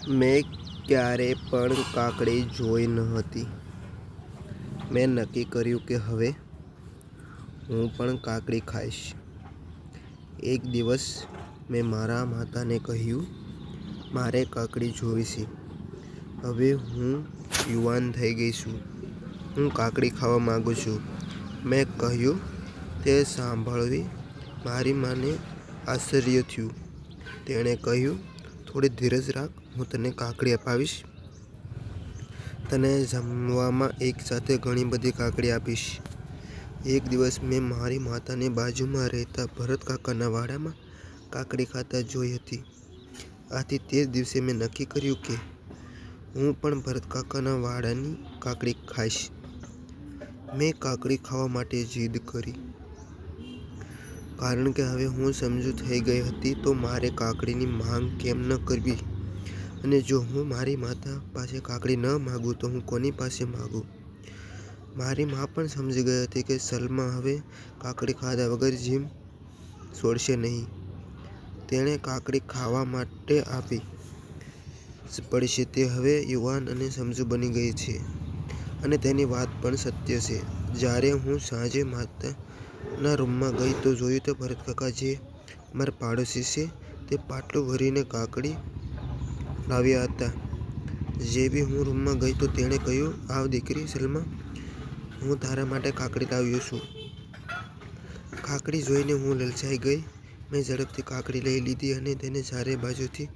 મેં ક્યારેય પણ કાકડી જોઈ ન હતી. મેં નક્કી કર્યું કે હવે હું પણ કાકડી ખાઈશ. એક દિવસ મેં મારા માતાને કહ્યું, મારે કાકડી જોવી છે. હવે હું યુવાન થઈ ગઈ છું. હું કાકડી ખાવા માંગુ છું, મેં કહ્યું. તે સાંભળવી મારી માને આશ્ચર્ય થયું. તેણે કહ્યું, થોડી ધીરજ રાખ, હું તને કાકડી અપાવીશ. તને જમવામાં એકસાથે ઘણી બધી કાકડી આપીશ. એક દિવસ મેં મારી માતાને બાજુમાં રહેતા ભરતકાકાના વાડામાં કાકડી ખાતા જોઈ હતી. આથી તે દિવસે મેં નક્કી કર્યું કે હું પણ ભરતકાકાના વાડાની કાકડી ખાઈશ. મેં કાકડી ખાવા માટે જીદ કરી. કારણ કે હવે હું સમજુ થઈ ગઈ હતી તો મારે કાકડીની માંગ કેમ ન કરવી, અને જો હું મારી માતા પાસે કાકડી ન માગું તો હું કોની પાસે માગું. મારી મા પણ સમજી ગઈ હતી કે સલમા હવે કાકડી ખાધા વગર જીમ છોડશે નહીં. તેણે કાકડી ખાવા માટે આપવી જ પડશે. તે હવે યુવાન અને સમજુ બની ગઈ છે, અને તેની વાત પણ સત્ય છે. જ્યારે હું સાંજે માતાના રૂમમાં ગઈ તો જોયું તો ભરતકાકા, જે અમારા પાડોશી છે, તે પાટલું ભરીને કાકડી લાવ્યા હતા. જેવી હું રૂમમાં ગઈ તો તેણે કહ્યું, આવ દીકરી સલમા, હું તારા માટે કાકડી લાવ્યો છું. કાકડી જોઈને હું લલચાઈ ગઈ. મેં ઝડપથી કાકડી લઈ લીધી અને તેને ચારે બાજુથી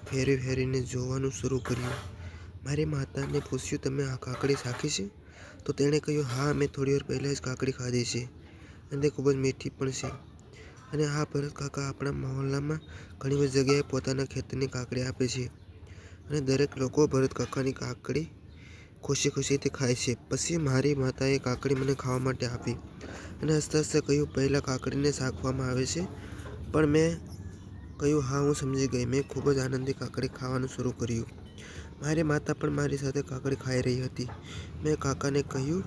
ફેરવી ફેરવીને જોવાનું શરૂ કર્યું. મારી માતાને પૂછ્યું, તમે આ કાકડી ચાખી છે? તો તેણે કહ્યું, હા, મેં થોડીવાર પહેલાં જ કાકડી ખાધી છે, અને તે ખૂબ જ મીઠી પણ છે. અને હા, ભરતકાકા આપણા મહોલ્લામાં ઘણી બધી જગ્યાએ પોતાના ખેતરની કાકડી આપે છે, અને દરેક લોકો ભરતકાકાની કાકડી ખુશી ખુશીથી ખાય છે. પછી મારી માતાએ કાકડી મને ખાવા માટે આપી અને હસતા હસતા કહ્યું, પહેલાં કાકડીને ચાખવામાં આવે છે? પણ મેં કહ્યું, હા, હું સમજી ગઈ. મેં ખૂબ જ આનંદથી કાકડી ખાવાનું શરૂ કર્યું. મારી માતા પણ મારી સાથે કાકડી ખાઈ રહી હતી. મેં કાકાને કહ્યું,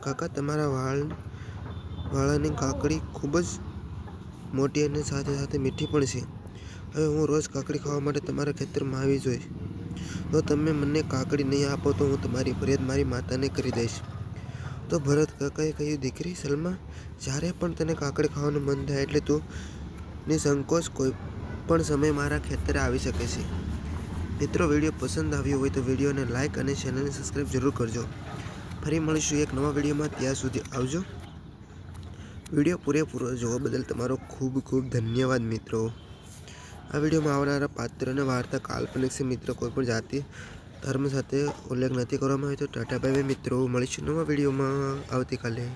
કાકા, તમારા વાડાની કાકડી ખૂબ જ મોટી અને સાથે સાથે મીઠી પણ છે. હવે હું રોજ કાકડી ખાવા માટે તમારા ખેતરમાં આવી જોઈશ. જો તમે મને કાકડી નહીં આપો તો હું તમારી ફરિયાદ મારી માતાને કરી દઈશ. તો ભરતકાકાએ કહ્યું, દીકરી સલમા, જ્યારે પણ તને કાકડી ખાવાનું મન થાય એટલે તું નિસંકોચ કોઈ પણ સમયે મારા ખેતરે આવી શકે છે. મિત્રો, વિડીયો પસંદ આવ્યો હોય તો વિડીયોને લાઇક અને ચેનલને સબસ્ક્રાઈબ જરૂર કરજો. ફરી મળીશું એક નવા વિડીયોમાં. ત્યાં સુધી આવજો. વિડીયો પૂરેપૂરો જોવા બદલ તમારો ખૂબ ખૂબ ધન્યવાદ મિત્રો. આ વિડીયોમાં આવનારા પાત્ર અને વાર્તા કાલ્પનિક છે મિત્રો. કોઈ પણ જાતિ ધર્મ સાથે ઉલ્લેખ નથી કરવામાં આવ્યો. તો ટાટા બાય બાય મિત્રો. મળીશું નવા વિડીયોમાં આવતીકાલે.